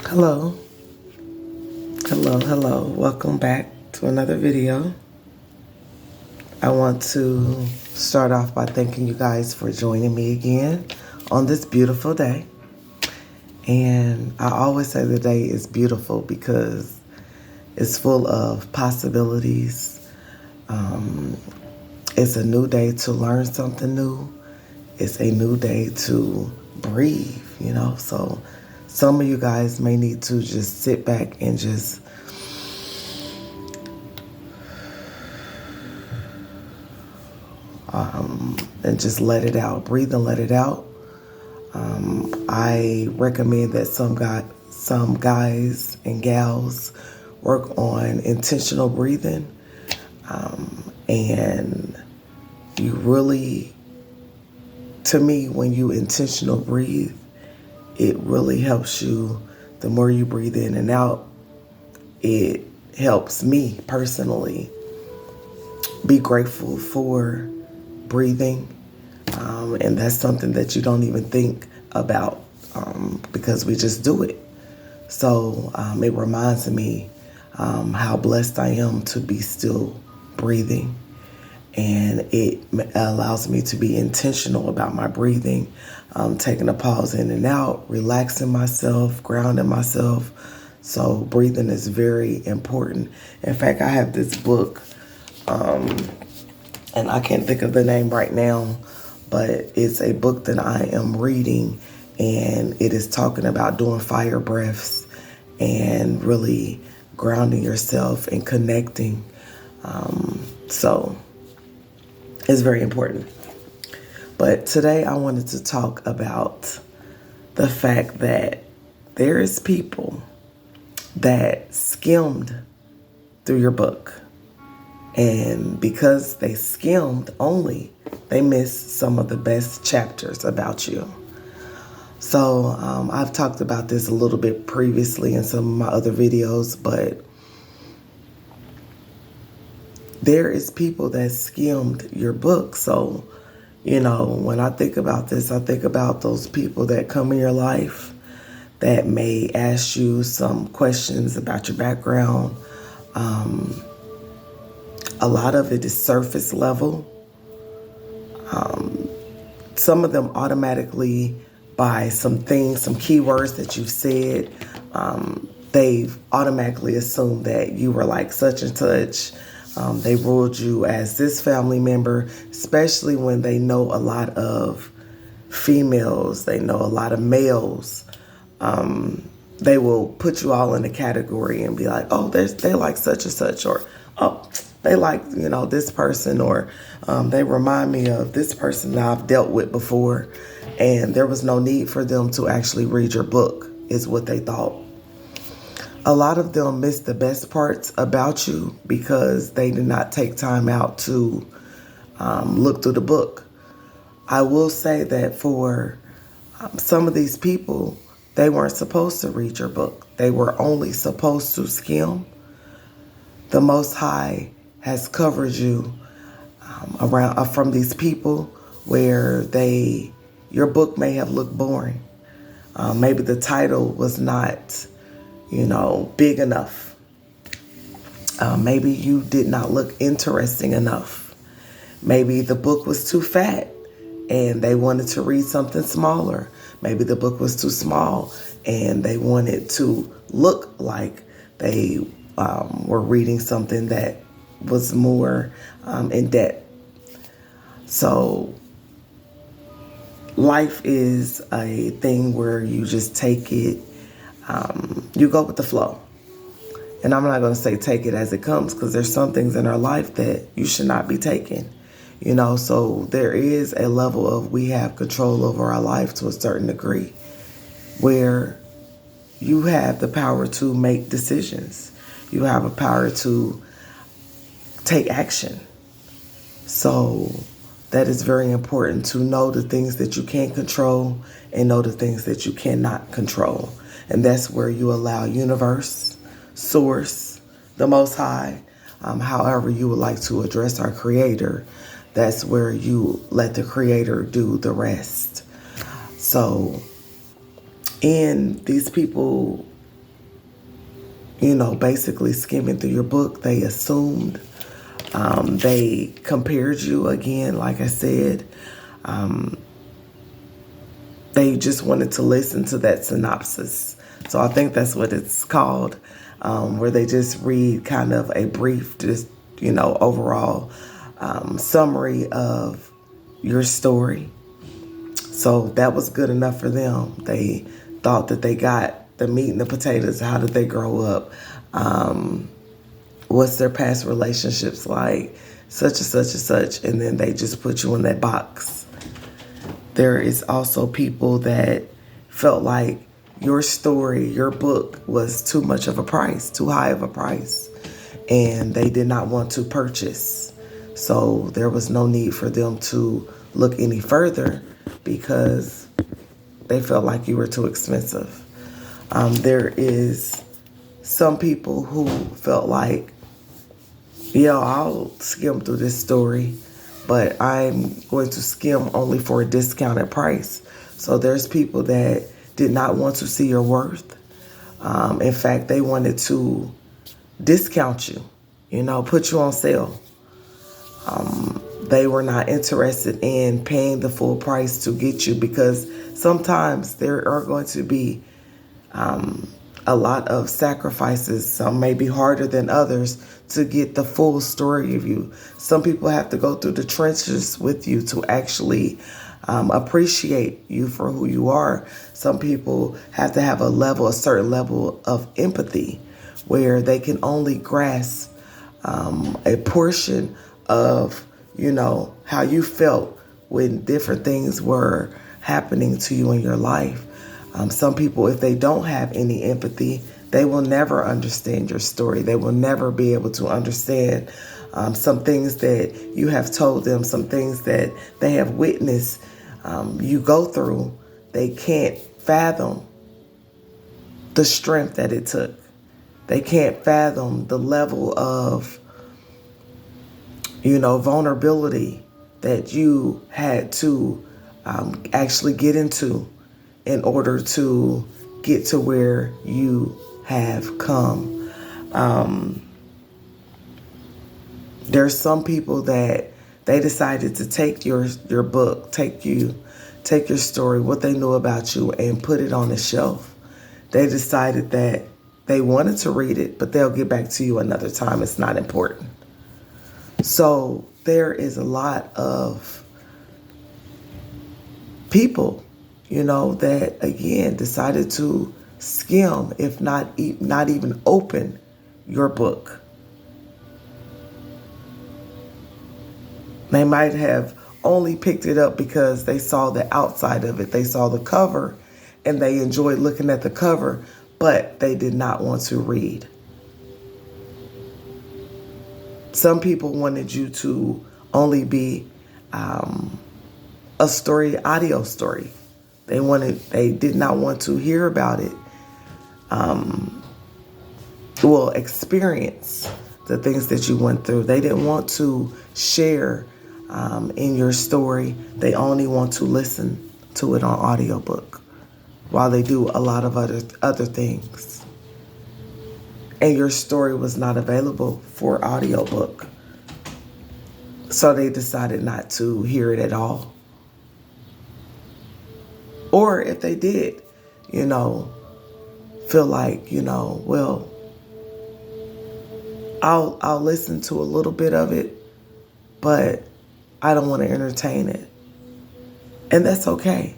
Hello, hello. Welcome back to another video. I want to start off by thanking you guys for joining me again on this beautiful day. And I always say the day is beautiful because it's full of possibilities. It's a new day to learn something new. It's a new day to breathe. So some of you guys may need to just sit back and just let it out. Breathe and let it out. I recommend that some guys and gals work on intentional breathing. And you really, to me, when you intentional breathe, it really helps you. The more you breathe in and out, it helps me personally be grateful for breathing. And that's something that you don't even think about because we just do it. So it reminds me how blessed I am to be still breathing. And it allows me to be intentional about my breathing, taking a pause in and out, relaxing myself, grounding myself. So breathing is very important. In fact, I have this book, and I can't think of the name right now, but it's a book that I am reading, and it is talking about doing fire breaths and really grounding yourself and connecting. So it's very important. But today I wanted to talk about the fact that there is people that skimmed through your book. And because they skimmed only, they missed some of the best chapters about you. So I've talked about this a little bit previously in some of my other videos, but there is people that skimmed your book. So, when I think about this, I think about those people that come in your life that may ask you some questions about your background. A lot of it is surface level. Some of them automatically, by some things, some keywords that you've said, they've automatically assumed that you were like such and such. They ruled you as this family member, especially when they know a lot of females, they know a lot of males. They will put you all in a category and be like, oh, they like such and such, or oh, they like, this person, or they remind me of this person that I've dealt with before. And there was no need for them to actually read your book, is what they thought. A lot of them missed the best parts about you because they did not take time out to look through the book. I will say that for some of these people, they weren't supposed to read your book. They were only supposed to skim. The Most High has covered you around from these people where your book may have looked boring. Maybe the title was not, big enough. Maybe you did not look interesting enough. Maybe the book was too fat and they wanted to read something smaller. Maybe the book was too small and they wanted to look like they were reading something that was more in depth. So life is a thing where you just take it, you go with the flow. And I'm not going to say take it as it comes, because there's some things in our life that you should not be taking. So there is a level of we have control over our life to a certain degree where you have the power to make decisions. You have a power to take action. So that is very important, to know the things that you can control and know the things that you cannot control. And that's where you allow universe, source, the Most High, however you would like to address our Creator, that's where you let the Creator do the rest. So, and these people basically skimming through your book. They assumed. They compared you again, like I said. They just wanted to listen to that synopsis. So I think that's what it's called, where they just read kind of a brief, just, overall summary of your story. So that was good enough for them. They thought that they got the meat and the potatoes. How did they grow up? What's their past relationships like? Such and such and such. And then they just put you in that box. There is also people that felt like your story, your book was too much of a price, too high of a price. And they did not want to purchase. So there was no need for them to look any further because they felt like you were too expensive. There is some people who felt like, I'll skim through this story, but I'm going to skim only for a discounted price. So there's people that did not want to see your worth. In fact, they wanted to discount you, put you on sale. They were not interested in paying the full price to get you, because sometimes there are going to be a lot of sacrifices. Some may be harder than others to get the full story of you. Some people have to go through the trenches with you to actually appreciate you for who you are. Some people have to have a certain level of empathy where they can only grasp a portion of, how you felt when different things were happening to you in your life. Some people, if they don't have any empathy, they will never understand your story. They will never be able to understand some things that you have told them, some things that they have witnessed you go through. They can't fathom the strength that it took. They can't fathom the level of, vulnerability that you had to actually get into in order to get to where you have come. There's some people that they decided to take your book, take your story, what they knew about you, and put it on a shelf. They decided that they wanted to read it, but they'll get back to you another time. It's not important. So there is a lot of people, that again decided to skim, if not even open your book. They might have only picked it up because they saw the outside of it. They saw the cover and they enjoyed looking at the cover, but they did not want to read. Some people wanted you to only be a story, audio story. They did not want to hear about it. Experience the things that you went through. They didn't want to share in your story. They only want to listen to it on audiobook while they do a lot of other things. And your story was not available for audiobook. So they decided not to hear it at all. Or if they did, feel like, I'll listen to a little bit of it, but I don't want to entertain it. And that's okay.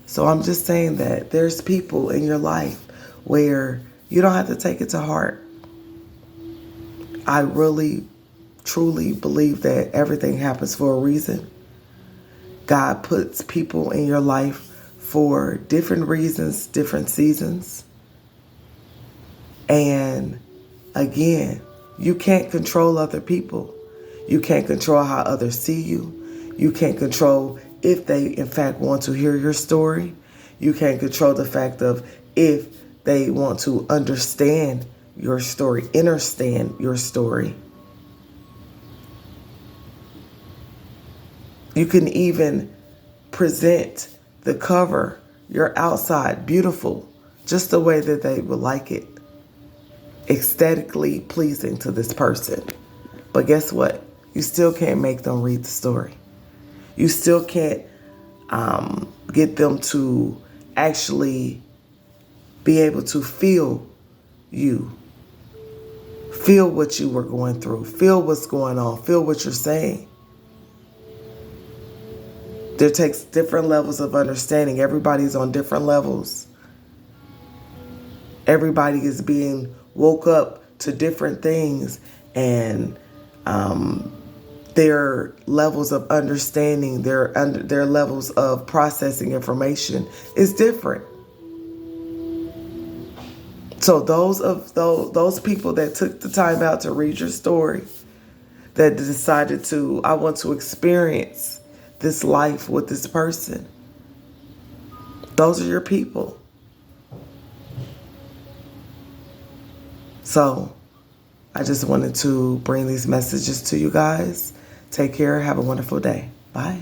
So I'm just saying that there's people in your life where you don't have to take it to heart. I really, truly believe that everything happens for a reason. God puts people in your life for different reasons, different seasons. And again, you can't control other people. You can't control how others see you. You can't control if they, in fact, want to hear your story. You can't control the fact of if they want to understand your story, understand your story. You can even present the cover, your outside, beautiful, just the way that they would like it. aesthetically pleasing to this person. But guess what? You still can't make them read the story. You still can't get them to actually be able to feel you. Feel what you were going through. Feel what's going on. Feel what you're saying. There takes different levels of understanding. Everybody's on different levels. Everybody is being woke up to different things, and their levels of understanding, their levels of processing information is different. So those people that took the time out to read your story, that decided to, I want to experience this life with this person, those are your people. So I just wanted to bring these messages to you guys. Take care. Have a wonderful day. Bye.